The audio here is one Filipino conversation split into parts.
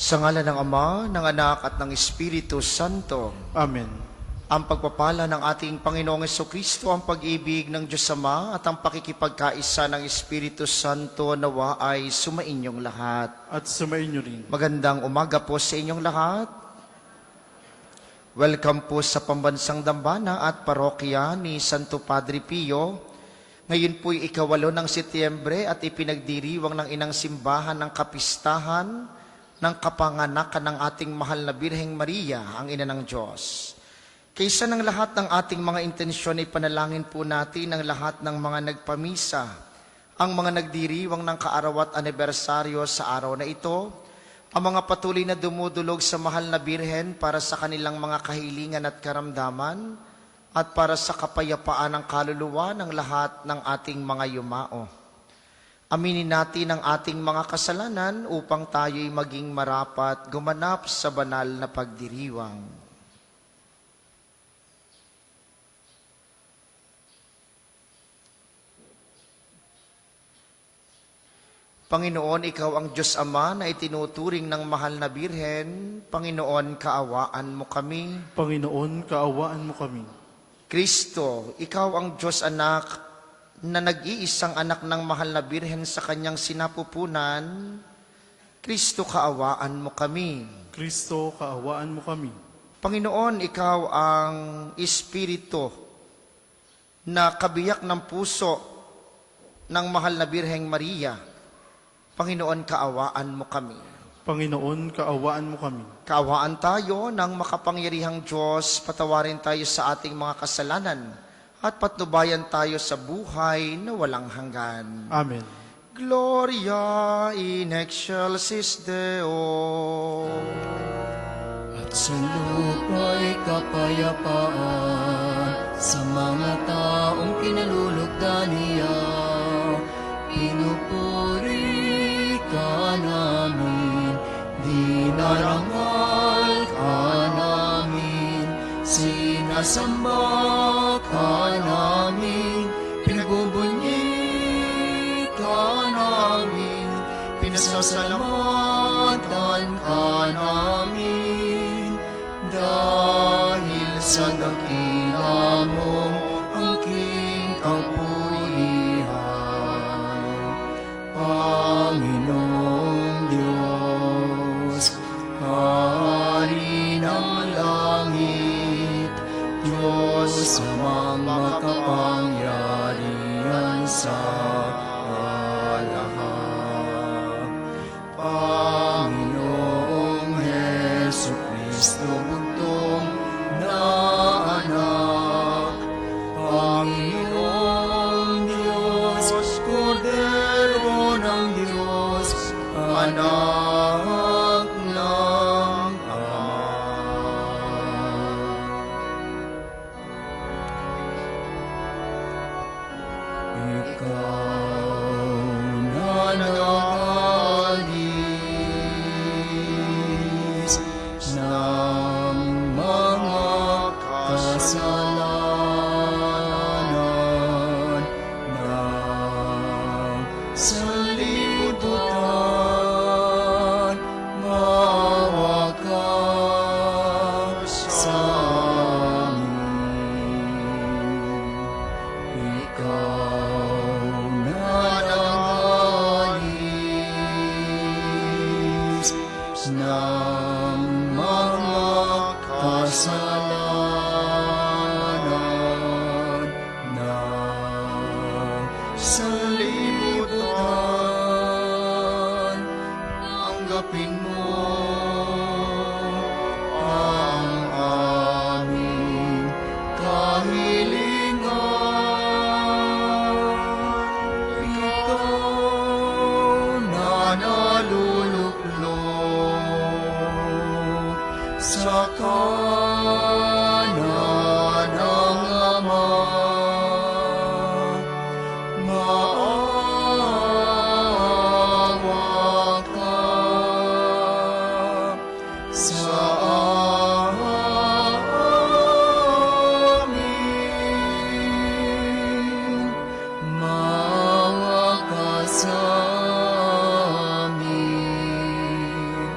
Sa ngalan ng Ama, ng Anak at ng Espiritu Santo. Amen. Ang pagpapala ng ating Panginoong Jesucristo, ang pag-ibig ng Diyos Ama at ang pakikipagkaisa ng Espiritu Santo nawa ay sumainyong lahat. At sumainyo rin. Magandang umaga po sa inyong lahat. Welcome po sa Pambansang Dambana at Parokya ni Santo Padre Pio. Ngayon po'y 8 ng Setyembre at ipinagdiriwang ng Inang Simbahan ng kapistahan ng kapanganakan ng ating mahal na Birheng Maria, ang Ina ng Diyos. Kaysa ng lahat ng ating mga intensyon ay panalangin po natin ang lahat ng mga nagpamisa, ang mga nagdiriwang ng kaaraw at anibersaryo sa araw na ito, ang mga patuloy na dumudulog sa mahal na Birhen para sa kanilang mga kahilingan at karamdaman, at para sa kapayapaan ng kaluluwa ng lahat ng ating mga yumao. Aminin natin ang ating mga kasalanan upang tayo'y maging marapat gumanap sa banal na pagdiriwang. Panginoon, Ikaw ang Diyos Ama na itinuturing ng mahal na Birhen. Panginoon, kaawaan mo kami. Panginoon, kaawaan mo kami. Kristo, Ikaw ang Diyos Anak na nag-iisang anak ng mahal na Birhen sa kanyang sinapupunan. Kristo, kaawaan mo kami. Kristo, kaawaan mo kami. Panginoon, Ikaw ang Espiritu na kabiyak ng puso ng mahal na Birheng Maria. Panginoon, kaawaan mo kami. Panginoon, kaawaan mo kami. Kaawaan tayo ng makapangyarihang Diyos, patawarin tayo sa ating mga kasalanan, at patnubayan tayo sa buhay na walang hanggan. Amen. Gloria in excelsis Deo. At sa lupa'y kapayapaan sa mga taong kinalulugdan niya. Pinupuri ka namin, dinarangal ka namin, sinasamba ka namin, pinagbubunyi ka namin, pinasasalamatan ka namin, dahil sa dakila mong angking kapulihan. Panginoong Diyos, Hari ng langit, Diyos amang makapangyarihan sa lahat. Panginoong Jesucristo, bugtong na anak, Panginoong Diyos, Kordero ng Diyos, anak ng Ama. Ikaw na nag-alis ng mga kasalanan ng sanlibutan, maawa ka sa amin. Ikaw na nag-alis ng mga kasalanan ng sanlibutan, tanggapin mo ang aming kahilingan. Ikaw na naluluklok sa kanan ng Ama, maawa ka sa amin. Maawa ka sa amin.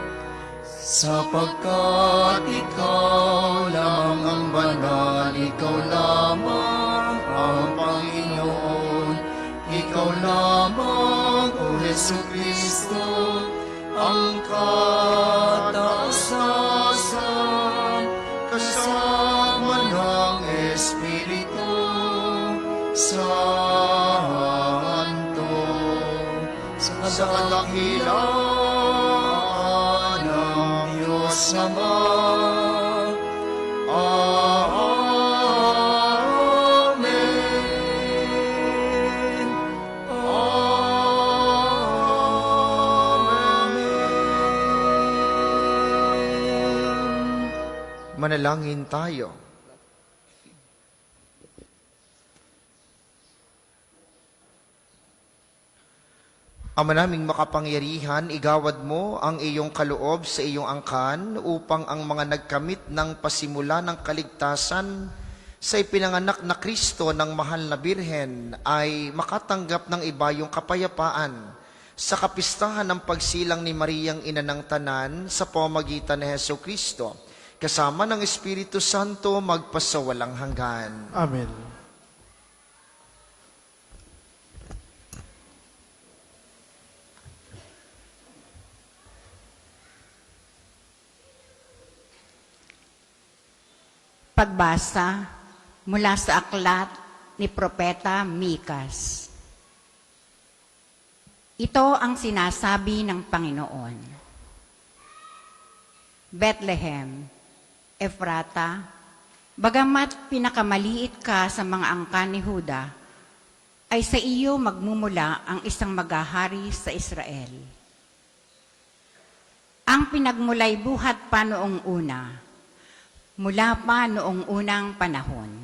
sapagkat ikaw lamang ang banal, ikaw lamang ang Panginoon, ikaw lamang, O Hesu Kristo, ang kataasan, kasama ng Espiritu Santo, sa kadakilaan ng Diyos Ama. Amen. Amen. Manalangin tayo. Ama naming makapangyarihan, igawad mo ang iyong kaloob sa iyong angkan upang ang mga nagkamit ng pasimula ng kaligtasan sa ipinanganak na Kristo ng mahal na Birhen ay makatanggap ng ibayong kapayapaan sa kapistahan ng pagsilang ni Mariang Ina ng Tanan sa pamamagitan ni Hesu Kristo, kasama ng Espiritu Santo magpasawalang hanggan. Amen. Pagbasa mula sa aklat ni Propeta Mikas. Ito ang sinasabi ng Panginoon. Bethlehem, Ephrata, bagamat pinakamaliit ka sa mga angkan ni Huda, ay sa iyo magmumula ang isang maghahari sa Israel. Ang pinagmulay buhat pa noong una, mula pa noong unang panahon.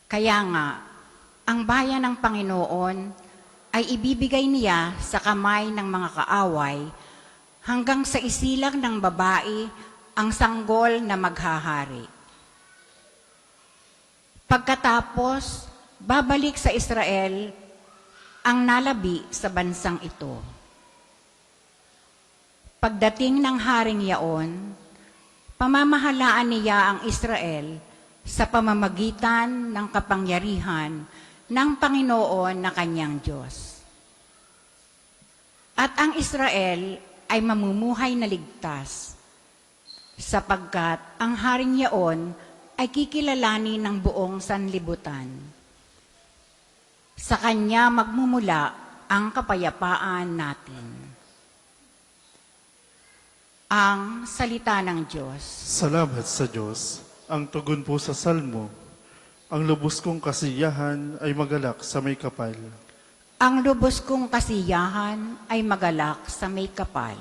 Kaya nga, ang bayan ng Panginoon ay ibibigay niya sa kamay ng mga kaaway hanggang sa isilang ng babae ang sanggol na maghahari. Pagkatapos, babalik sa Israel ang nalabi sa bansang ito. Pagdating ng haring yaon, pamamahalaan niya ang Israel sa pamamagitan ng kapangyarihan ng Panginoon na kanyang Diyos. At ang Israel ay mamumuhay na ligtas, sapagkat ang haring yaon ay kikilalanin ng buong sanlibutan. Sa kanya magmumula ang kapayapaan natin. Ang salita ng Diyos. Salamat sa Diyos. Ang tugon po sa salmo, ang lubos kong kasiyahan ay magalak sa may kapal. Ang lubos kong kasiyahan ay magalak sa may kapal.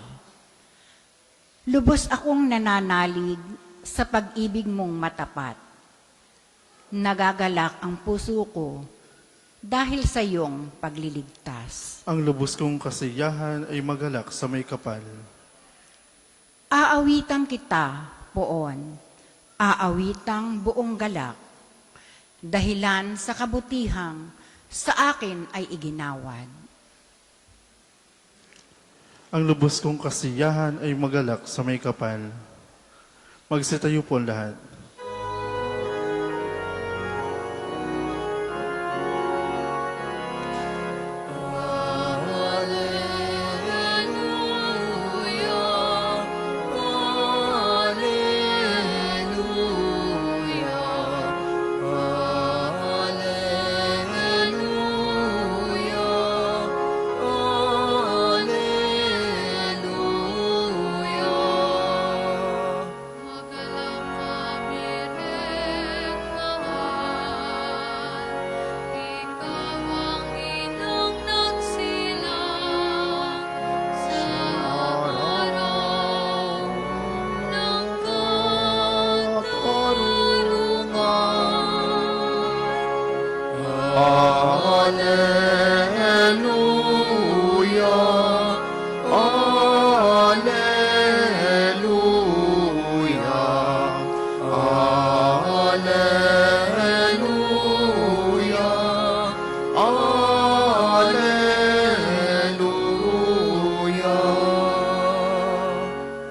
Lubos akong nananalig sa pag-ibig mong matapat. Nagagalak ang puso ko dahil sa iyong pagliligtas. Ang lubos kong kasiyahan ay magalak sa may kapal. Aawitan kita, poon, aawitang buong galak, dahilan sa kabutihang sa akin ay iginawad. Ang lubos kong kasiyahan ay magalak sa may kapal. Magsitayo po lahat.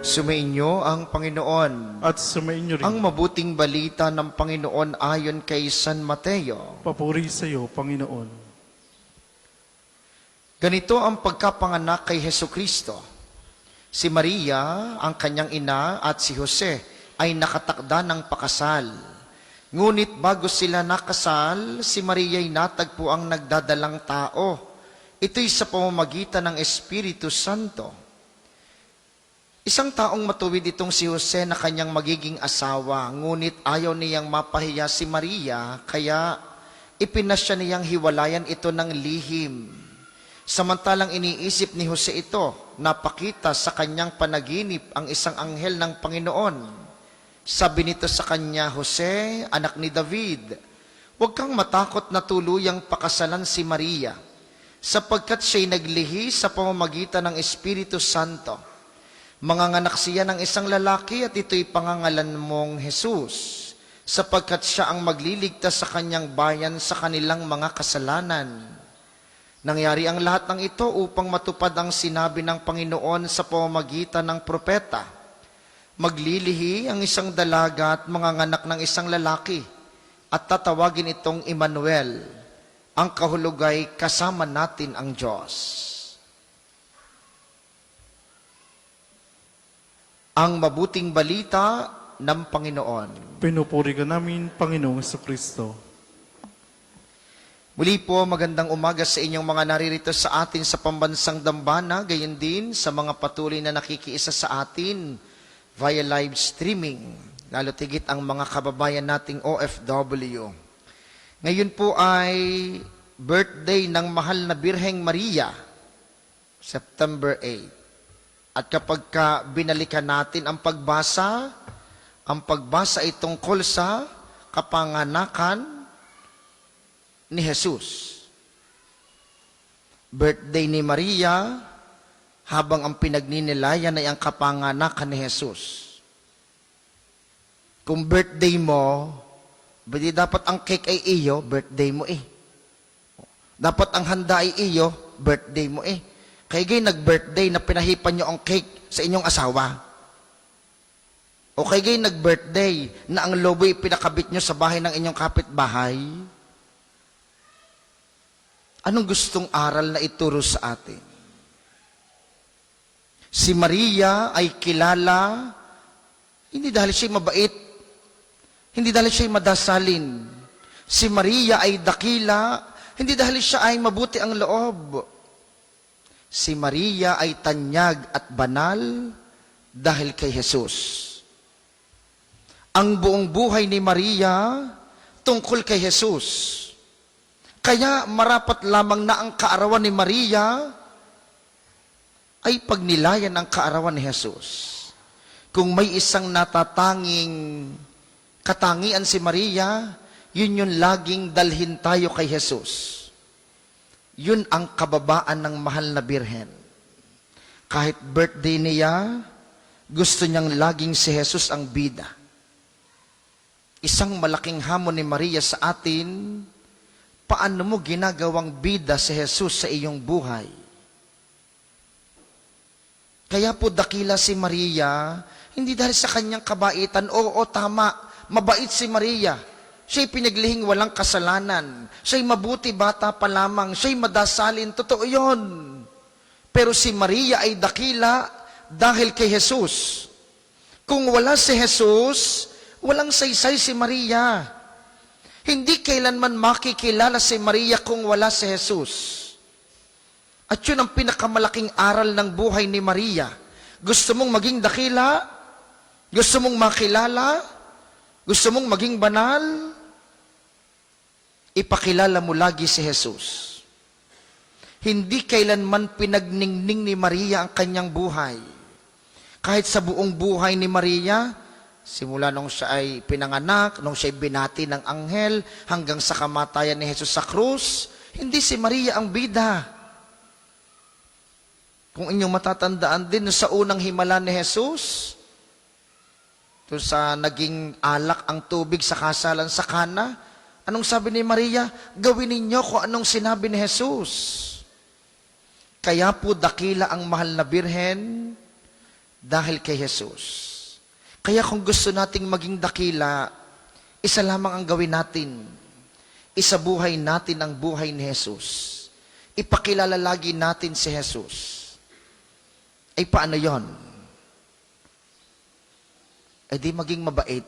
Sumainyo ang Panginoon. At sumainyo rin. Ang mabuting balita ng Panginoon ayon kay San Mateo. Papuri sa iyo, Panginoon. Ganito ang pagkapanganak kay Hesu Kristo. Si Maria, ang kanyang ina, at si Jose ay nakatakda ng pakasal. Ngunit bago sila nakasal, si Maria ay natagpo ang nagdadalang tao. Ito'y sa pamamagitan ng Espiritu Santo. Isang taong matuwid itong si Jose na kanyang magiging asawa, ngunit ayaw niyang mapahiya si Maria, kaya ipinasya niyang hiwalayan ito ng lihim. Samantalang iniisip ni Jose ito, napakita sa kanyang panaginip ang isang anghel ng Panginoon. Sabi nito sa kanya, Jose, anak ni David, huwag kang matakot na tuluyang pakasalan si Maria, sapagkat siya'y naglihi sa pamamagitan ng Espiritu Santo. Manganganak siya ng isang lalaki at ito'y pangangalan mong Jesus, sapagkat siya ang magliligtas sa kanyang bayan sa kanilang mga kasalanan. Nangyari ang lahat ng ito upang matupad ang sinabi ng Panginoon sa pamamagitan ng propeta. Maglilihi ang isang dalaga at manganganak ng isang lalaki, at tatawagin itong Emmanuel. Ang kahulugay, kasama natin ang Diyos. Ang mabuting balita ng Panginoon. Pinupuri ka namin, Panginoong Kristo. Muli po, magandang umaga sa inyong mga naririto sa atin sa pambansang dambana, gayon din sa mga patuloy na nakikiisa sa atin via live streaming, lalo tigit ang mga kababayan nating OFW. Ngayon po ay birthday ng mahal na Birheng Maria, September 8. At kapag binalikan natin ang pagbasa ay tungkol sa kapanganakan ni Jesus. Birthday ni Maria, habang ang pinagninilayan ay ang kapanganakan ni Jesus. Kung birthday mo, di dapat ang cake ay iyo, birthday mo eh. Dapat ang handa ay iyo, birthday mo eh. Kaya kayo nag-birthday na pinahipan nyo ang cake sa inyong asawa. O kayo kayo nag-birthday na ang lobo pinakabit nyo sa bahay ng inyong kapitbahay. Anong gustong aral na ituro sa atin? Si Maria ay kilala, hindi dahil siya'y mabait, hindi dahil siya'y madasalin. Si Maria ay dakila, hindi dahil siya ay mabuti ang loob. Si Maria ay tanyag at banal dahil kay Jesus. Ang buong buhay ni Maria tungkol kay Jesus. Kaya marapat lamang na ang kaarawan ni Maria ay pagnilayan ang kaarawan ni Jesus. Kung may isang natatanging katangian si Maria, yun yung laging dalhin tayo kay Jesus. Yun ang kababaan ng mahal na Birhen. Kahit birthday niya, gusto niyang laging si Jesus ang bida. Isang malaking hamon ni Maria sa atin, paano mo ginagawang bida si Jesus sa iyong buhay? Kaya po dakila si Maria, hindi dahil sa kanyang kabaitan, oo tama, mabait si Maria. Siya'y pinaglihing walang kasalanan. Siya'y mabuti bata pa lamang. Siya'y madasalin. Totoo yun. Pero si Maria ay dakila dahil kay Jesus. Kung wala si Jesus, walang saysay si Maria. Hindi kailanman makikilala si Maria kung wala si Jesus. At yun ang pinakamalaking aral ng buhay ni Maria. Gusto mong maging dakila? Gusto mong makilala? Gusto mong maging banal? Ipakilala mo lagi si Jesus. Hindi kailanman pinagningning ni Maria ang kanyang buhay. Kahit sa buong buhay ni Maria, simula nung siya ay pinanganak, nung siya ay binati ng anghel, hanggang sa kamatayan ni Jesus sa krus, hindi si Maria ang bida. Kung inyong matatandaan din, sa unang himala ni Jesus, to sa naging alak ang tubig sa kasalan sa Kana, anong sabi ni Maria? Gawin ninyo kung anong sinabi ni Jesus. Kaya po dakila ang mahal na Birhen dahil kay Jesus. Kaya kung gusto nating maging dakila, isa lamang ang gawin natin. Isabuhay natin ang buhay ni Jesus. Ipakilala lagi natin si Jesus. Ay paano yon? Ay di maging mabait.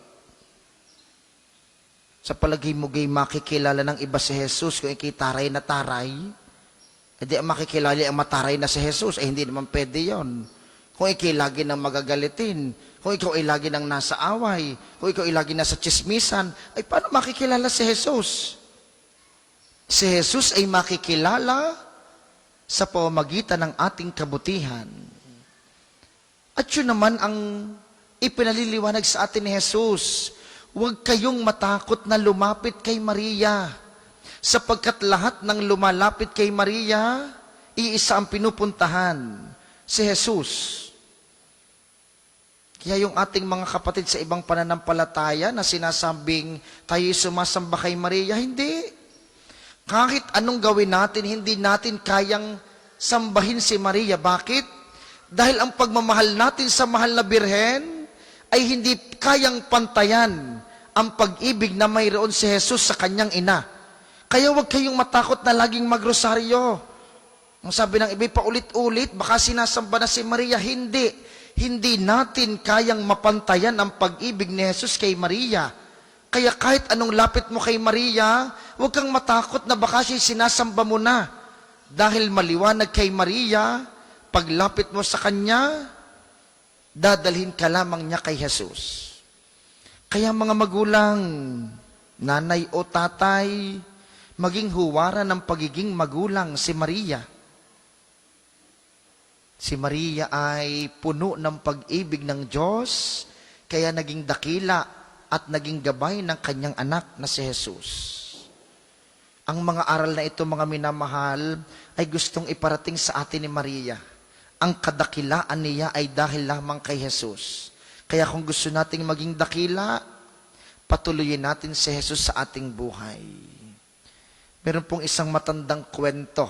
Sa palagay mo gay makikilala ng iba si Jesus kung ikay taray na taray, ay di ang makikilala ang mataray na si Jesus, ay hindi naman pwede yon. Kung ikay lagi nang magagalitin, kung ikaw ay lagi nang nasa away, kung ikaw ay lagi nasa chismisan, ay paano makikilala si Jesus? Si Jesus ay makikilala sa pamamagitan ng ating kabutihan. At yun naman ang ipinaliliwanag sa atin ni Jesus. Huwag kayong matakot na lumapit kay Maria, sapagkat lahat ng lumalapit kay Maria, iisa ang pinupuntahan, si Jesus. Kaya yung ating mga kapatid sa ibang pananampalataya na sinasabing tayo'y sumasamba kay Maria, hindi. Kahit anong gawin natin, hindi natin kayang sambahin si Maria. Bakit? Dahil ang pagmamahal natin sa mahal na birhen ay hindi kayang pantayan ang pag-ibig na mayroon si Jesus sa kanyang ina. Kaya huwag kayong matakot na laging magrosaryo. Ang sabi ng iba, paulit-ulit, baka sinasamba na si Maria. Hindi. Hindi natin kayang mapantayan ang pag-ibig ni Jesus kay Maria. Kaya kahit anong lapit mo kay Maria, huwag kang matakot na baka siya sinasamba mo na. Dahil maliwanag kay Maria, paglapit mo sa kanya, dadalhin ka lamang niya kay Jesus. Kaya mga magulang, nanay o tatay, maging huwara ng pagiging magulang si Maria. Si Maria ay puno ng pag-ibig ng Diyos, kaya naging dakila at naging gabay ng kanyang anak na si Jesus. Ang mga aral na ito, mga minamahal, ay gustong iparating sa atin ni Maria. Ang kadakilaan niya ay dahil lamang kay Jesus. Kaya kung gusto nating maging dakila, patuloyin natin si Jesus sa ating buhay. Meron pong isang matandang kwento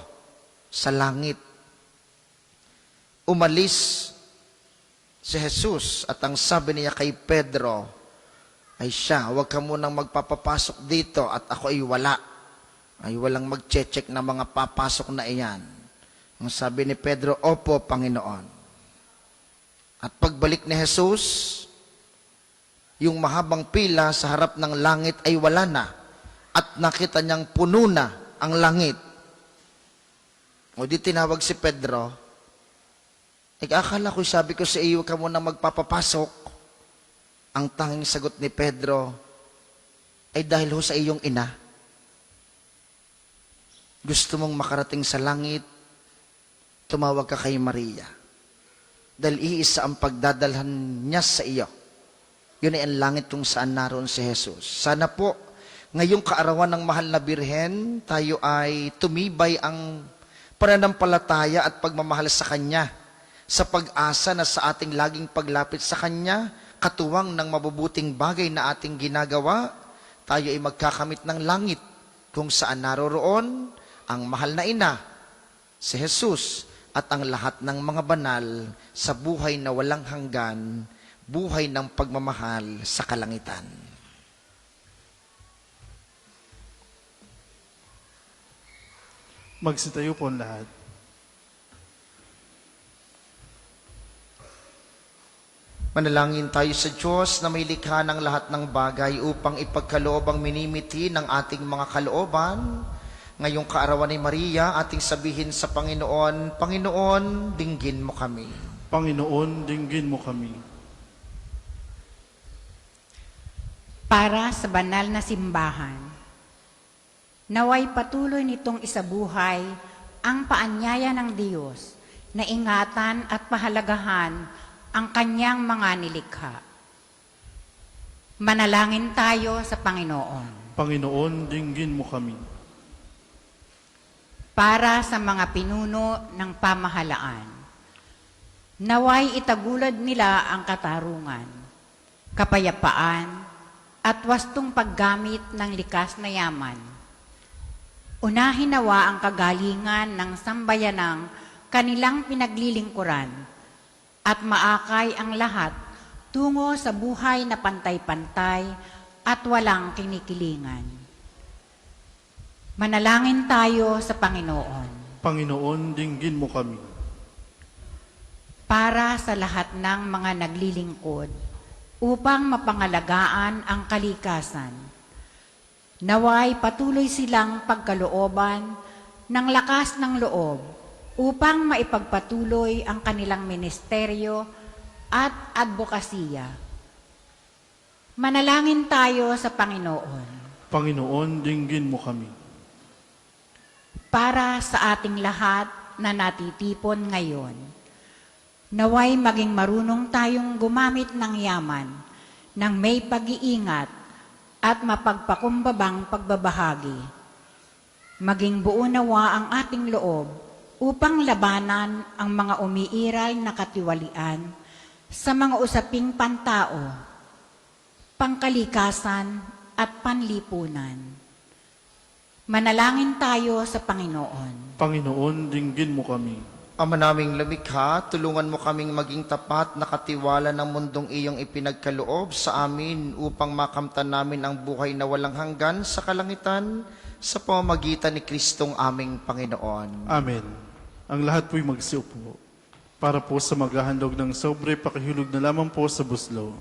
sa langit. Umalis si Jesus at ang sabi niya kay Pedro, ay siya, huwag ka munang magpapapasok dito at ako ay wala. Ay walang mag-check na mga papasok na iyan. Ang sabi ni Pedro, opo, Panginoon. At pagbalik ni Jesus, yung mahabang pila sa harap ng langit ay wala na. At nakita niyang puno na ang langit. O di tinawag si Pedro, akala ko, sabi ko sa iyo, huwag ka munang magpapapasok. Ang tanging sagot ni Pedro ay dahil ho sa iyong ina. Gusto mong makarating sa langit, tumawag ka kay Maria. Dahil iisa ang pagdadalhan niya sa iyo. Yun ay ang langit kung saan naroon si Jesus. Sana po, ngayong kaarawan ng mahal na birhen, tayo ay tumibay ang pananampalataya at pagmamahal sa Kanya, sa pag-asa na sa ating laging paglapit sa Kanya, katuwang ng mabubuting bagay na ating ginagawa, tayo ay magkakamit ng langit kung saan naroroon ang mahal na ina, si Jesus, at ang lahat ng mga banal sa buhay na walang hanggan, buhay ng pagmamahal sa kalangitan. Magsitayo po ang lahat. Manalangin tayo sa Diyos na may likha ng lahat ng bagay upang ipagkaloob ang minimiti ng ating mga kalooban. Ngayong kaarawan ni Maria, ating sabihin sa Panginoon, Panginoon, dinggin mo kami. Panginoon, dinggin mo kami. Para sa banal na simbahan, naway patuloy nitong isabuhay ang paanyaya ng Diyos na ingatan at pahalagahan ang kanyang mga nilikha. Manalangin tayo sa Panginoon. Panginoon, dinggin mo kami. Para sa mga pinuno ng pamahalaan, naway itagulad nila ang katarungan, kapayapaan, at wastong paggamit ng likas na yaman. Unahin nawa ang kagalingan ng sambayanang kanilang pinaglilingkuran at maakay ang lahat tungo sa buhay na pantay-pantay at walang kinikilingan. Manalangin tayo sa Panginoon. Panginoon, dinggin mo kami. Para sa lahat ng mga naglilingkod upang mapangalagaan ang kalikasan. Naway patuloy silang pagkalooban ng lakas ng loob upang maipagpatuloy ang kanilang ministeryo at advokasya. Manalangin tayo sa Panginoon. Panginoon, dinggin mo kami. Para sa ating lahat na natitipon ngayon, naway maging marunong tayong gumamit ng yaman ng may pag-iingat at mapagpakumbabang pagbabahagi. Maging buo nawa ang ating loob upang labanan ang mga umiiral na katiwalian sa mga usaping pantao, pangkalikasan at panlipunan. Manalangin tayo sa Panginoon. Panginoon, dinggin mo kami. Ama naming lumikha, tulungan mo kaming maging tapat na katiwala ng mundong iyong ipinagkaloob sa amin upang makamtan namin ang buhay na walang hanggan sa kalangitan sa pamamagitan ni Kristong aming Panginoon. Amen. Ang lahat po'y magsiupo. Para po sa maghahandog ng sobre, pakihulog na lamang po sa buslo.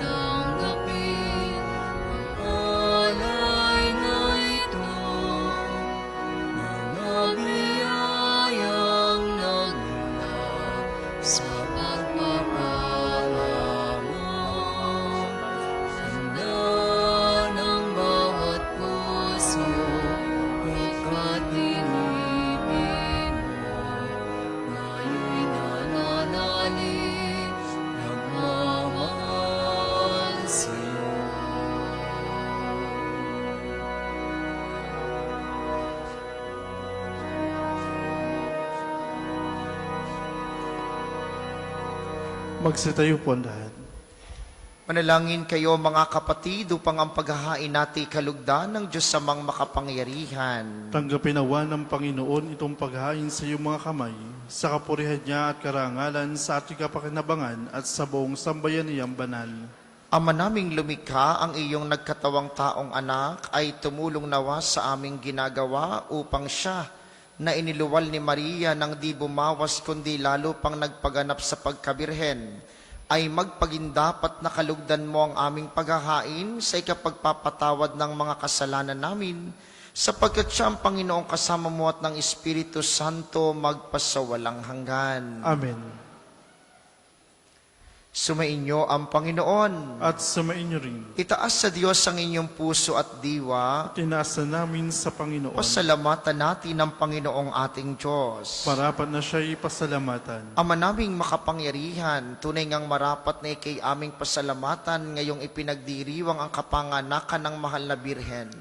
Tanggapin ang alay na ito, mga biyayang nagmula sa pagpapala mo. Handa ng bawat puso, ika't inibig mo. Ngayon'y nananalig, nagmamahal sa'yo. Magsitayo po ang lahat. Manalangin kayo mga kapatid upang ang paghahain natin kalugdan ng Diyos samang makapangyarihan. Tanggapin nawa ng Panginoon itong paghain sa iyong mga kamay, sa kapurihan niya at karangalan sa ating kapakinabangan at sa buong sambayaniyang banal. Ama naming lumikha, ang iyong nagkatawang taong anak ay tumulong nawa sa aming ginagawa upang siya na iniluwal ni Maria nang di bumawas kundi lalo pang nagpaganap sa pagkabirhen, ay magpagindapat na kalugdan mo ang aming paghahain sa ikapagpapatawad ng mga kasalanan namin, sapagkat siya ang Panginoong kasama mo at ng Espiritu Santo magpasawalang hanggan. Amen. Sumainyo ang Panginoon. At sumainyo rin. Itaas sa Diyos ang inyong puso at diwa. Tinaasa namin sa Panginoon. Pasalamatan natin ang Panginoong ating Diyos. Marapat na siya'y pasalamatan. Ama naming makapangyarihan, tunay ngang marapat na ikay aming pasalamatan ngayong ipinagdiriwang ang kapanganakan ng mahal na Birhen.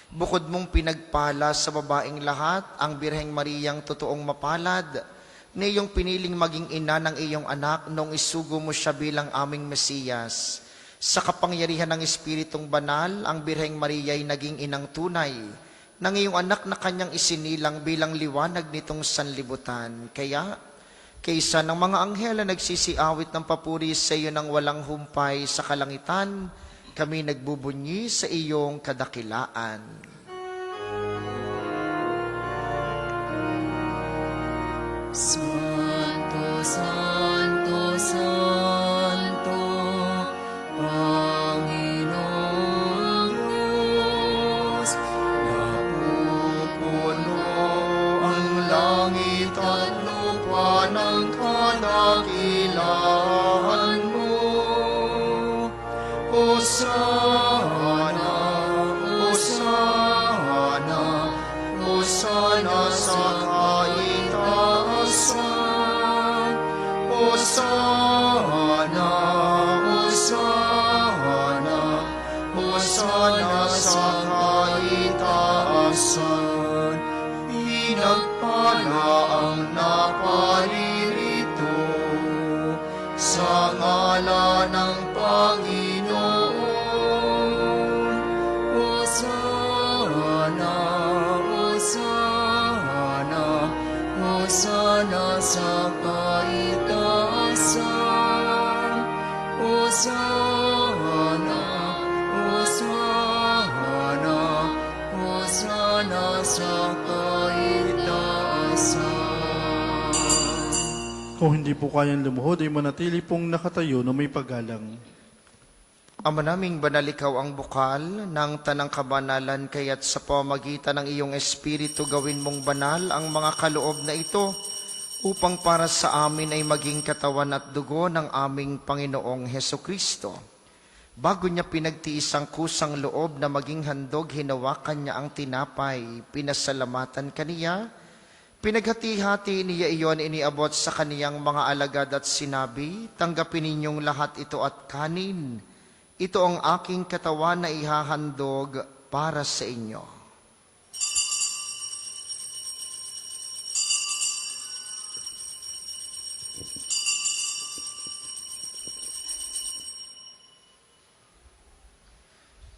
Bukod mong pinagpala sa babaeng lahat, ang Birheng Mariang totoong mapalad, na iyong piniling maging ina ng iyong anak nung isugo mo siya bilang aming Mesiyas. Sa kapangyarihan ng Espiritong Banal, ang Birheng Maria ay naging inang tunay ng iyong anak na kanyang isinilang bilang liwanag nitong sanlibutan. Kaya, kaysa ng mga anghel na nagsisiawit ng papuri sa iyo ng walang humpay sa kalangitan, kami nagbubunyi sa iyong kadakilaan. Santo, Santo, Santo, Panginoong Diyos, napupuno ang langit at lupa ng kadakilaan mo. Hosana, Hosana, Hosana sa kaitaasan. Hosana, Hosana, Hosana sa kaitaasan. Pinagpala ang naparirito sa Panginoon. Hosana, Hosana, Hosana sa kaitaasan. Hosana, Hosana, Hosana sa kaitaasan. Kung hindi po kayang lumuhod, ay manatili pong nakatayo na may paggalang. Ama naming banal, ikaw ang bukal ng tanang kabanalan, kaya't sa pamagitan ng iyong Espiritu gawin mong banal ang mga kaloob na ito, upang para sa amin ay maging katawan at dugo ng aming Panginoong Heso Kristo. Bago niya pinagtiis ang kusang loob na maging handog, hinawakan niya ang tinapay, pinasalamatan kaniya, pinaghati-hati niya iyon, iniabot sa kaniyang mga alagad at sinabi, tanggapin ninyong lahat ito at kanin. Ito ang aking katawan na ihahandog para sa inyo.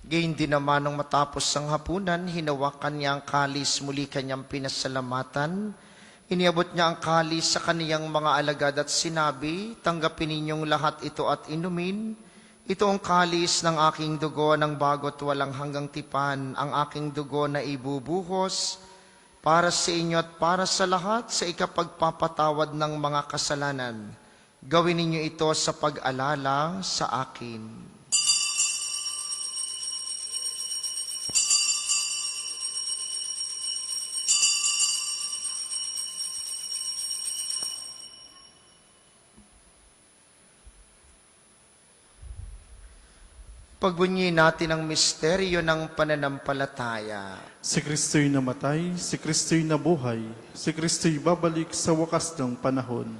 Gayun din naman nung matapos ang hapunan, hinawakan niya ang kalis, muli kanyang pinasalamatan. Iniabot niya ang kalis sa kaniyang mga alagad at sinabi, tanggapin ninyong lahat ito at inumin. Ito ang kalis ng aking dugo ng bago't walang hanggang tipan, ang aking dugo na ibubuhos para sa inyo at para sa lahat sa ikapagpapatawad ng mga kasalanan. Gawin ninyo ito sa pag-alala sa akin. Pagbunyi natin ang misteryo ng pananampalataya. Si Kristo'y namatay, si Kristo'y nabuhay, si Kristo'y babalik sa wakas ng panahon.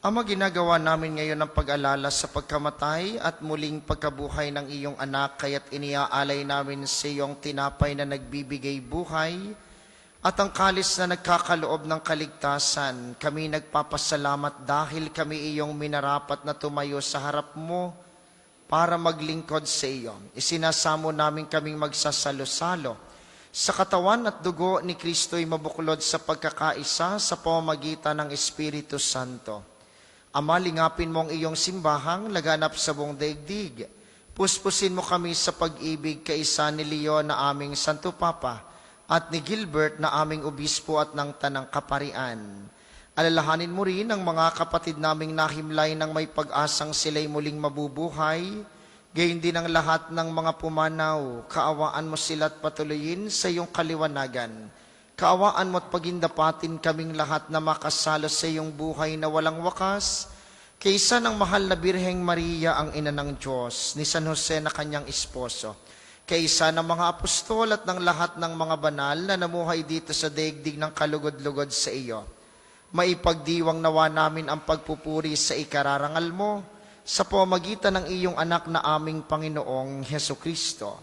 Ama, ginagawa namin ngayon ang pag-alala sa pagkamatay at muling pagkabuhay ng iyong anak, kaya't iniaalay namin sa iyong tinapay na nagbibigay buhay at ang kalis na nagkakaloob ng kaligtasan. Kami nagpapasalamat dahil kami iyong minarapat na tumayo sa harap mo para maglingkod sa iyo. Isinasamo namin kaming magsasalo-salo sa katawan at dugo ni Kristo'y mabuklod sa pagkakaisa sa pamamagitan ng Espiritu Santo. Ama, lingapin mo ang iyong simbahang laganap sa buong daigdig. Puspusin mo kami sa pag-ibig kaisa ni Leon na aming Santo Papa at ni Gilbert na aming obispo at ng Tanang Kaparian. Alalahanin mo rin ang mga kapatid naming nahimlay ng may pag-asang sila'y muling mabubuhay, gayon din ang lahat ng mga pumanaw. Kaawaan mo sila at patuloyin sa iyong kaliwanagan. Kaawaan mo at pagindapatin kaming lahat na makasalo sa iyong buhay na walang wakas, kaysa ng mahal na Birheng Maria, ang ina ng Diyos, ni San Jose na kanyang esposo, kaysa ng mga apostol at ng lahat ng mga banal na namuhay dito sa daigdig ng kalugod-lugod sa iyo. Maipagdiwang nawa namin ang pagpupuri sa ikararangal mo sa pamamagitan ng iyong anak na aming Panginoong Heso Kristo.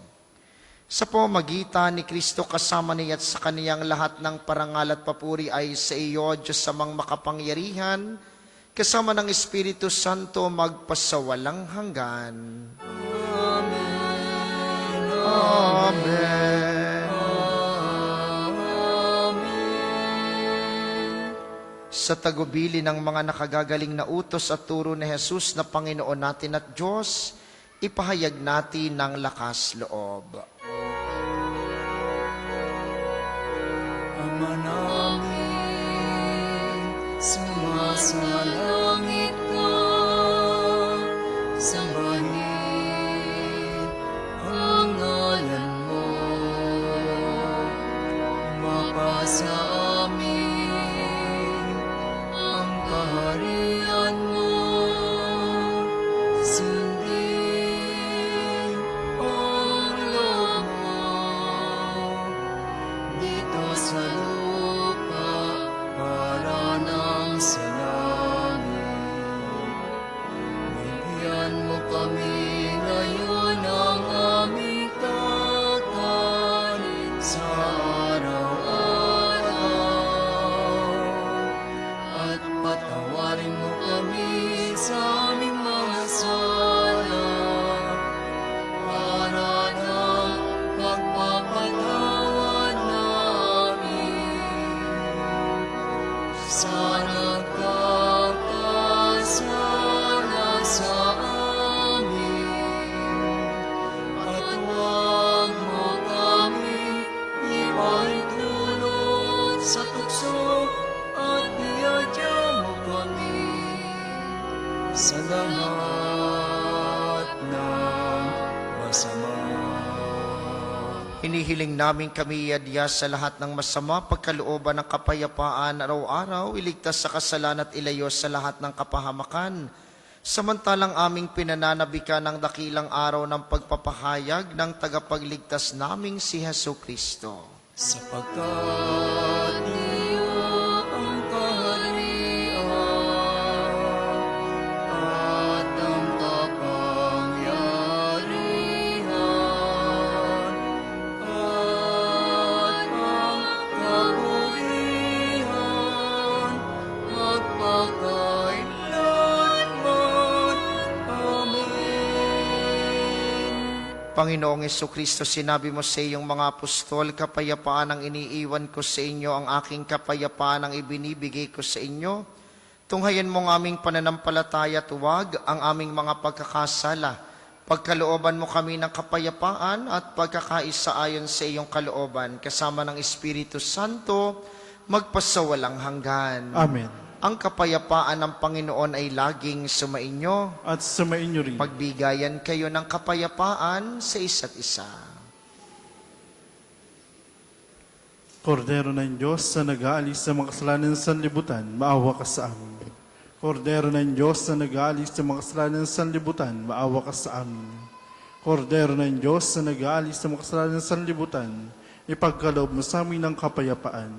Sa pamamagitan ni Kristo kasama niya at sa kaniyang lahat ng parangal at papuri ay sa iyo, Diyos samang makapangyarihan, kasama ng Espiritu Santo magpasawalang hanggan. Amen. Amen. Sa tagubili ng mga nakagagaling na utos at turo ni Jesus na Panginoon natin at Diyos, ipahayag natin ng lakas loob. Ama namin, sumasalangit ka, sambahin ang ngalan mo, mapasa amin ang kaharian mo, sundin ang loob mo, dito sa lupa para nang sa langit. Hinihiling namin kami iadya sa lahat ng masama, pagkalooban ng kapayapaan araw-araw, iligtas sa kasalan at ilayo sa lahat ng kapahamakan. Samantalang aming pinananabikan ng dakilang araw ng pagpapahayag ng tagapagligtas naming si Hesu Kristo. Sapagkat iyo ang kaharian at ang kapangyarihan at ang kaburihan magpakailanman. Amen. Panginoong Jesucristo, sinabi mo sa iyong mga apostol, kapayapaan ang iniiwan ko sa inyo, ang aking kapayapaan ang ibinibigay ko sa inyo. Tunghayan mo ang aming pananampalataya at huwag ang aming mga pagkakasala. Pagkalooban mo kami ng kapayapaan at pagkakaisa ayon sa iyong kalooban, kasama ng Espiritu Santo, magpasawalang hanggan. Amen. Ang kapayapaan ng Panginoon ay laging sumainyo. At sumainyo rin. Pagbigayan kayo ng kapayapaan sa isa't isa. Kordero ng Diyos na nag-aalis sa mga kasalanan ng sanlibutan, maawa ka sa amin. Kordero ng Diyos na nag-aalis sa mga kasalanan ng sanlibutan, maawa ka sa amin. Kordero ng Diyos na nag-aalis sa mga kasalanan ng sanlibutan, ipagkaloob mo sa amin ng kapayapaan.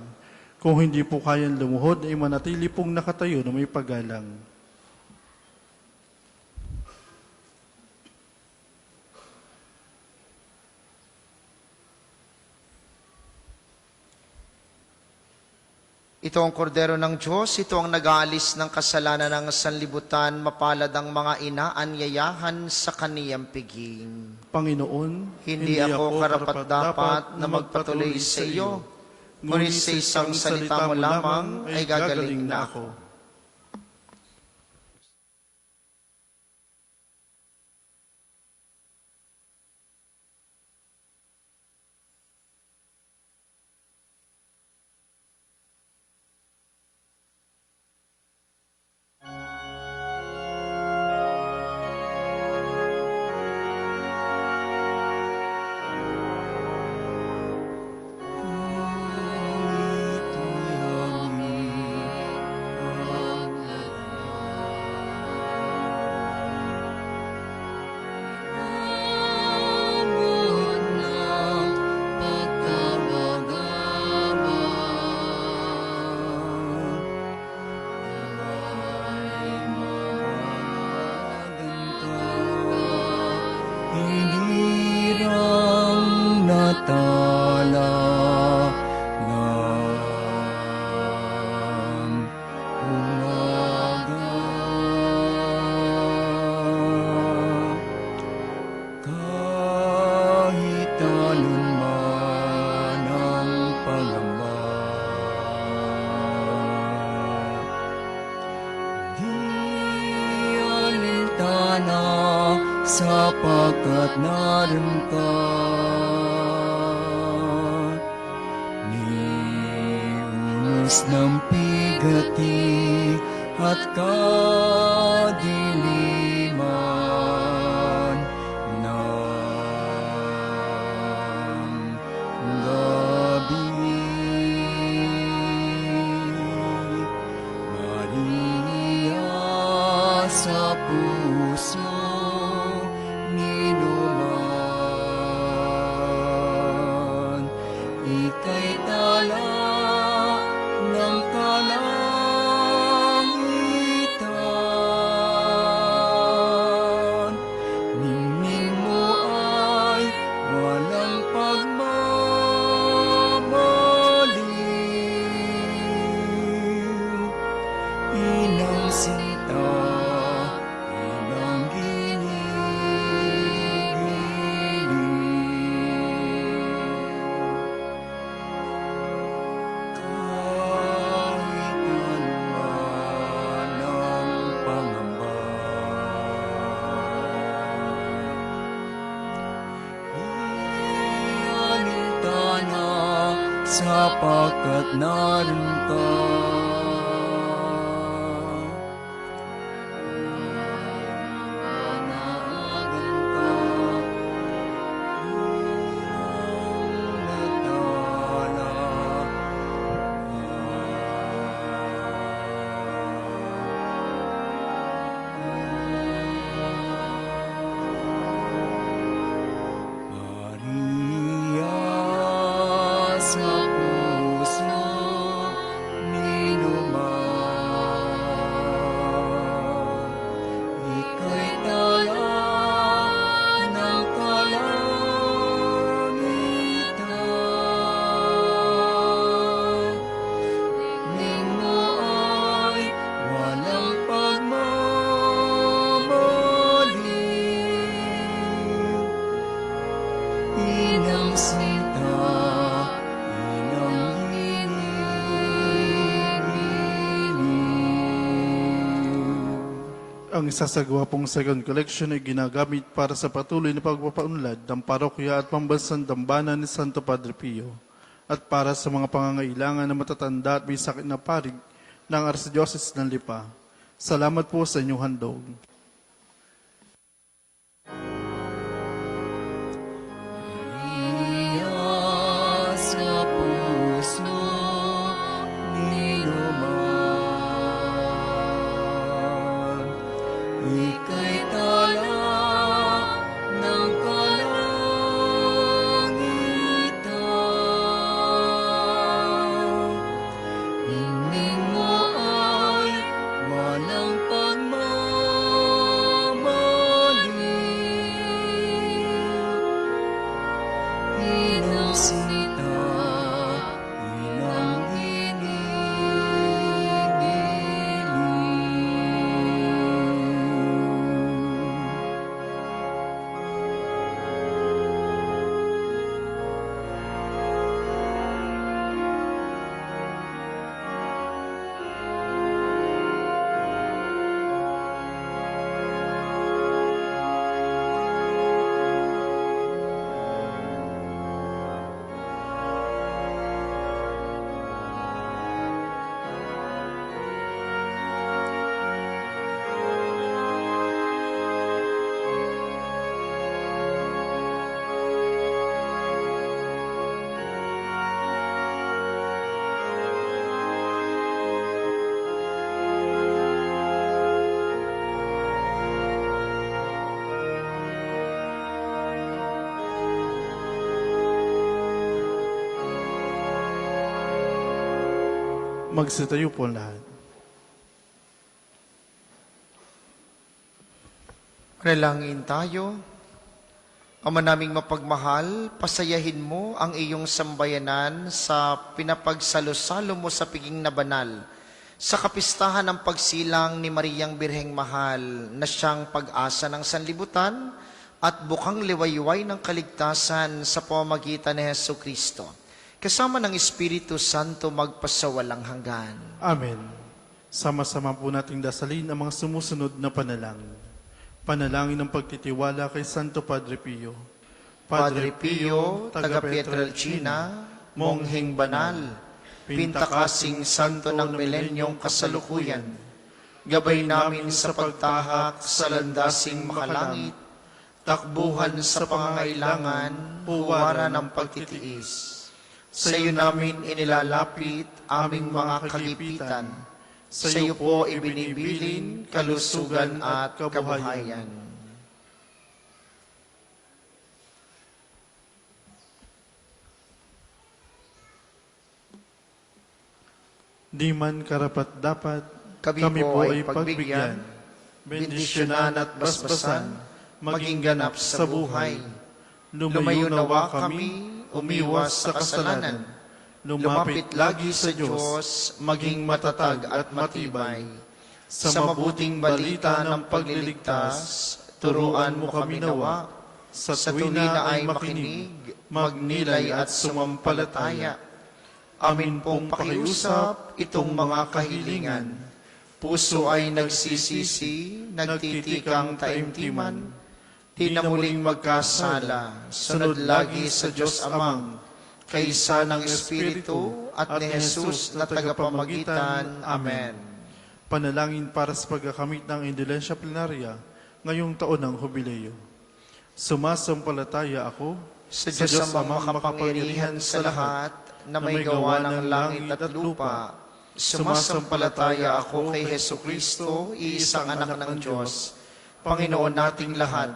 Kung hindi po kayang lumuhod, ay manatili pong nakatayo na may paggalang. Ito ang kordero ng Diyos, ito ang nag-aalis ng kasalanan ng sanlibutan, mapalad ang mga inaanyayahan sa kaniyang piging. Panginoon, Hindi ako karapat-dapat na magpatuloy sa iyo, ngunit sa isang salita mo lamang ay gagaling na ako. Hinirang natala ng umaga, kahit anuman ang pangamba, di alintana sapagkat naroon ka. Niunos ng pigati at kadiliman ng gabi. Maria sa puso ninuman, ika'y tala ng kalangitan. Ningning mo ay walang pagmamaliw, inang sinta, inang kahit anuman ang pangamba, ialintana sapagkat naroon ka. Panagan ka, hirang Inang sinta, inang hiling. Ang isasagawa pong second collection ay ginagamit para sa patuloy na pagpapaunlad ng parokya at pambansang dambana ni Santo Padre Pio at para sa mga pangangailangan na matatanda at may sakit na parig ng Archdiocese ng Lipa. Salamat po sa inyong handog. Iya sa puso ninuman, ika'y tala ng kalangitan. Hingin mo ay walang pagmamali. Inang sinita, inang hinihiling. Magsitayo po ang lahat. Manalangin tayo. Ama naming mapagmahal, pasayahin mo ang iyong sambayanan sa pinapagsalo-salo mo sa piging na banal, sa kapistahan ng pagsilang ni Mariang Birheng Mahal na siyang pag-asa ng sanlibutan at bukang liwayway ng kaligtasan sa pamamagitan ni Hesu Kristo. Kasama ng Espiritu Santo magpasawalang hanggan. Amen. Sama-sama po nating dasalin ang mga sumusunod na panalangin. Panalangin ng pagtitiwala kay Santo Padre Pio. Padre Pio, taga Pietrelcina, mongheng banal, pintakasing santo ng milenyong kasalukuyan, gabay namin sa pagtahak sa landasing makalangit, takbuhan sa pangangailangan, puwara ng pagtitiis. Sa iyo namin inilalapit aming mga kagipitan. Sa iyo po ibinibilin kalusugan at kabuhayan. Di man karapat-dapat, Kami po ay pagbigyan, bendisyonan at basbasan, maging ganap sa buhay. Lumayo nawa kami, umiwas sa kasalanan. Lumapit lagi sa Diyos, maging matatag at matibay. Sa mabuting balita ng pagliligtas, turuan mo kami nawa. Sa tuwina ay makinig, magnilay at sumampalataya. Amin pong pakiusap itong mga kahilingan. Puso ay nagsisisi, nagtitikang taimtiman. Di na muling magkasala, sunod lagi sa Diyos Amang, kaysa ng Espiritu at ni Jesus na tagapamagitan. Amen. Panalangin para sa pagkakamit ng indulensya plenarya ngayong taon ng Jubileo. Sumasampalataya ako Sa Diyos Amang makapangyarihan sa lahat, na may gawa ng langit at lupa. Sumasampalataya ako kay Hesu Kristo, iisang anak ng Diyos, Panginoon nating lahat.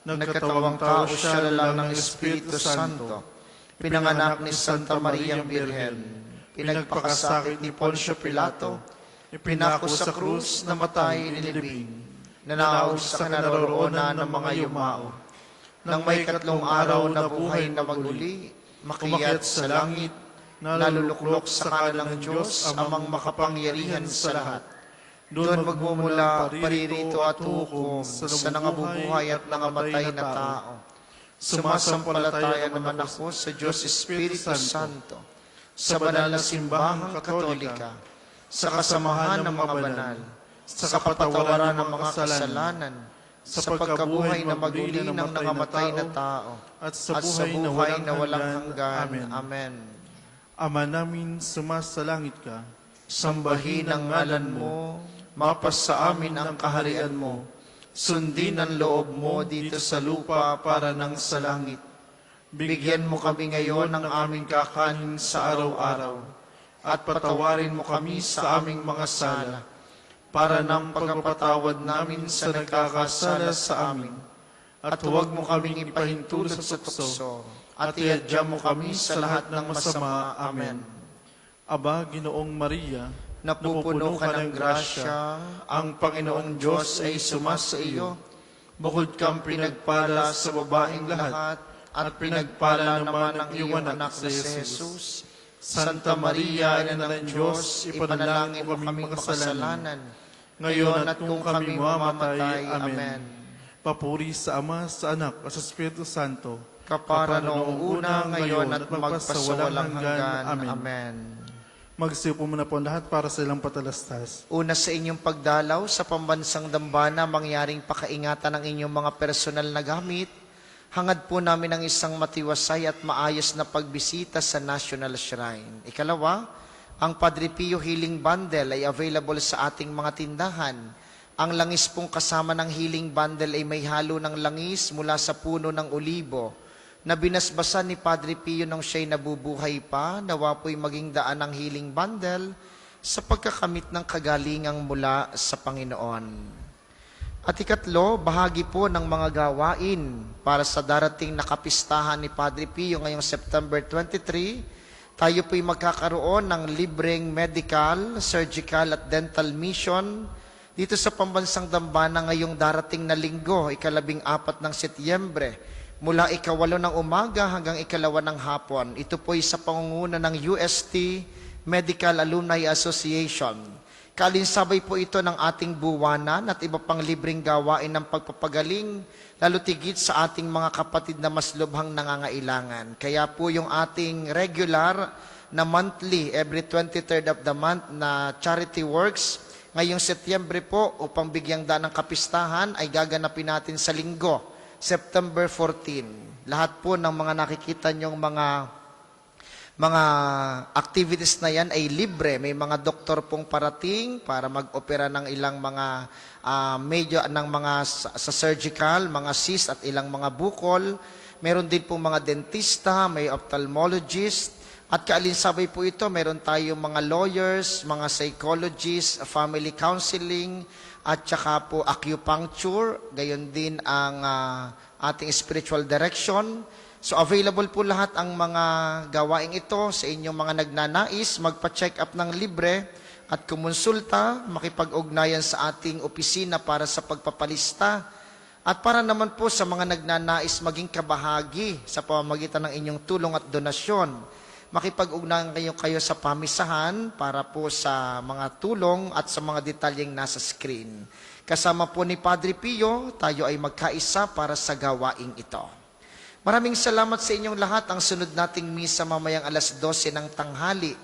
Nagkatawang tao siya lang ng Espiritu Santo, pinanganak ni Santa Mariang Birhen, pinagpakasakit ni Poncio Pilato, ipinako sa krus, namatay, inilibing, nanaog sa kinaroroonan ng mga yumao. Nang may 3 araw na buhay na maguli, makiat sa langit, naluluklok sa kanan ng Diyos, amang makapangyarihan sa lahat. Doon magmumula paririto at hukom sa nangabubuhay at nangamatay na tao. Sumasampalataya naman ako sa Diyos Espiritu Santo, sa banal na simbahang katolika, sa kasamahan ng mga banal, sa kapatawaran ng mga kasalanan, sa pagkabuhay na maguli ng nangamatay na tao, at sa buhay na walang hanggan. Amen. Ama namin, sumasalangit ka. Sambahin ang ngalan mo, mapasa amin ang kaharian mo, sundin ang loob mo dito sa lupa para nang sa langit. Bigyan mo kami ngayon ng aming kakanin sa araw-araw, at patawarin mo kami sa aming mga sala, para nang pagpapatawad namin sa nagkakasala sa amin. At huwag mo kaming ipahintulot sa tukso, at iadya mo kami sa lahat ng masama. Amen. Aba, Ginoong Maria, Napupuno ka ng grasya, ang Panginoong Diyos ay sumasa iyo. Bukod kang pinagpala sa babaeng lahat, at pinagpala naman ang iyong anak na si Jesus. Santa Maria, Ina ng Diyos, ipanalangin mo kaming makasalanan, ngayon at kung kami mamamatay. Amen. papuri sa Ama, sa Anak, at sa Espiritu Santo, Kapara noong una, ngayon at magpasawalang hanggan. Amen. Magsiupo muna po ang lahat para sa ilang patalastas. Una sa inyong pagdalaw sa pambansang dambana, mangyaring pakaingatan ng inyong mga personal na gamit. Hangad po namin ang isang matiwasay at maayos na pagbisita sa National Shrine. Ikalawa, ang Padre Pio Healing Bundle ay available sa ating mga tindahan. Ang langis pong kasama ng Healing Bundle ay may halo ng langis mula sa puno ng olibo na binasbasan ni Padre Pio nung siya'y nabubuhay pa, nawa po'y maging daan ng Healing Bundle sa pagkakamit ng kagalingang mula sa Panginoon. At ikatlo, bahagi po ng mga gawain para sa darating na kapistahan ni Padre Pio ngayong September 23. Tayo po'y magkakaroon ng libreng medical, surgical at dental mission dito sa pambansang dambana ngayong darating na linggo, 14 ng Setyembre, mula 8 ng umaga hanggang 2 ng hapon. Ito po'y sa pangunguna ng UST Medical Alumni Association. Kaalinsabay po ito ng ating buwanan at iba pang libreng gawain ng pagpapagaling, lalo tigit sa ating mga kapatid na mas lubhang nangangailangan. Kaya po yung ating regular na monthly, every 23rd of the month na charity works, ngayong Setyembre po, upang bigyang daan ng kapistahan, ay gaganapin natin sa linggo, September 14. Lahat po ng mga nakikita nyong mga activities na yan ay libre. May mga doktor pong parating para mag-opera ng ilang mga medyo ng mga sa surgical, mga cyst at ilang mga bukol. Meron din pong mga dentista, may ophthalmologist. At kaalinsabay po ito, meron tayong mga lawyers, mga psychologists, family counseling, at saka po acupuncture, gayon din ang ating spiritual direction. So available po lahat ang mga gawaing ito sa inyong mga nagnanais, magpa-check up ng libre at kumonsulta, makipag-ugnayan sa ating opisina para sa pagpapalista. At para naman po sa mga nagnanais maging kabahagi sa pamamagitan ng inyong tulong at donasyon, makipag-ugnayan kayo sa pamisahan para po sa mga tulong at sa mga detalyeng nasa screen. Kasama po ni Padre Pio, tayo ay magkaisa para sa gawaing ito. Maraming salamat sa inyong lahat. Ang sunod nating misa mamayang 12:00 ng tanghali.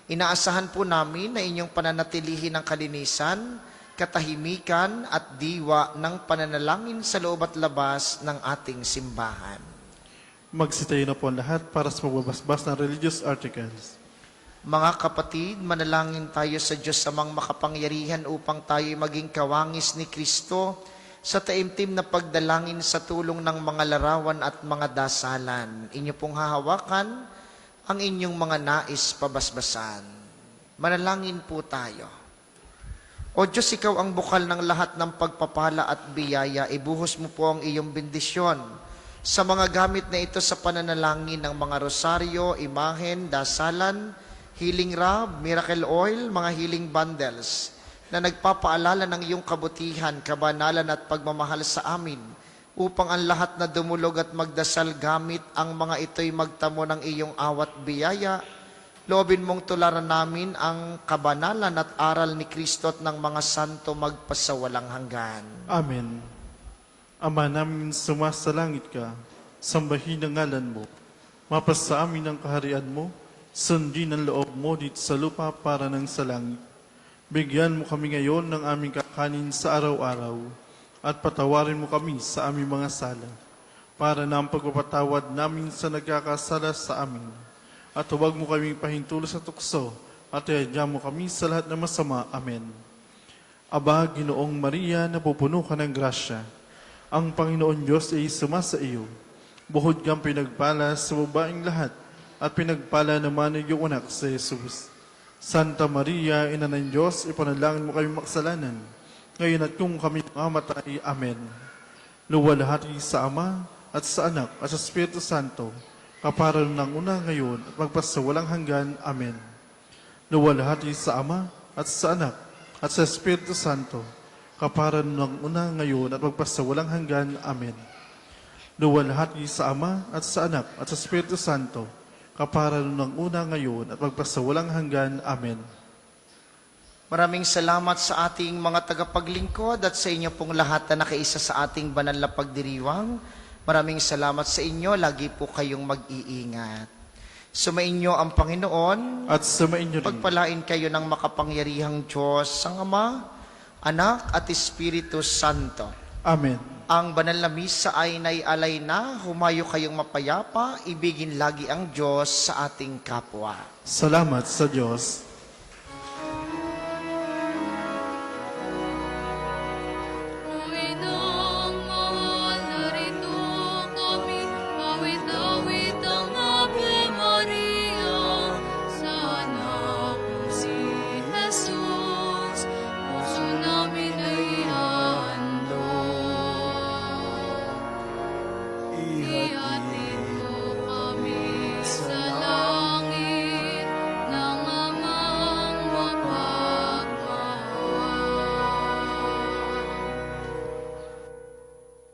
Inaasahan po namin na inyong pananatilihin ng kalinisan, katahimikan at diwa ng pananalangin sa loob at labas ng ating simbahan. Magsitayo na po ang lahat para sa pagbabasbas ng religious articles. Mga kapatid, manalangin tayo sa Diyos amang makapangyarihan upang tayo maging kawangis ni Kristo sa taimtim na pagdalangin sa tulong ng mga larawan at mga dasalan. Inyo pong hahawakan ang inyong mga nais pabasbasan. Manalangin po tayo. O Diyos, ikaw ang bukal ng lahat ng pagpapala at biyaya. Ibuhos mo po ang iyong bendisyon sa mga gamit na ito sa pananalangin ng mga rosaryo, imahen, dasalan, healing rub, miracle oil, mga healing bundles na nagpapaalala ng iyong kabutihan, kabanalan at pagmamahal sa amin upang ang lahat na dumulog at magdasal gamit ang mga ito'y magtamo ng iyong awat biyaya. Loobin mong tularan namin ang kabanalan at aral ni Kristo at ng mga santo magpasawalang hanggan. Amen. Ama namin, sumasalangit ka. sambahin ang ngalan mo. Mapasa amin ang kaharian mo, sundin ang loob mo dito sa lupa para ng sa langit. Bigyan mo kami ngayon ng aming kakanin sa araw-araw, at patawarin mo kami sa aming mga sala, para na ang pagpapatawad namin sa nagkakasala sa amin. At huwag mo kaming pahintulo sa tukso, at iadya mo kami sa lahat ng masama. Amen. Aba, Ginoong Maria, napupuno ka ng grasya. Ang Panginoon Diyos ay sumasa iyo. Buhod kang pinagpala sa babaeng lahat, at pinagpala naman ang iyong anak sa Jesus. Santa Maria, Ina ng Diyos, ipanalangin mo kami makasalanan, ngayon at kung kami mamatay. Amen. Luwalhati sa Ama, at sa Anak, at sa Espiritu Santo, kapara ng una ngayon, at magpasawalang hanggan. Amen. Luwalhati sa Ama, at sa Anak, at sa Espiritu Santo, kapara ng una ngayon, at magpasawalang hanggan. Amen. Luwalhati sa Ama, at sa Anak, at sa Espiritu Santo, kapara ng una ngayon at magpasawalang hanggan. Amen. Maraming salamat sa ating mga tagapaglingkod at sa inyo pong lahat na nakaisa sa ating banal na pagdiriwang. Maraming salamat sa inyo. Lagi po kayong mag-iingat. Sumainyo ang Panginoon. At sumainyo rin. Pagpalain kayo ng makapangyarihang Diyos, ang Ama, Anak at Espiritu Santo. Amen. Ang banal na misa ay naialay na, humayo kayong mapayapa, ibigin lagi ang Diyos sa ating kapwa. Salamat sa Diyos. Panginoong mahal, narito kami, awit-awit ang Ave Maria, sa anak mo si Jesus, puso namin ay handog.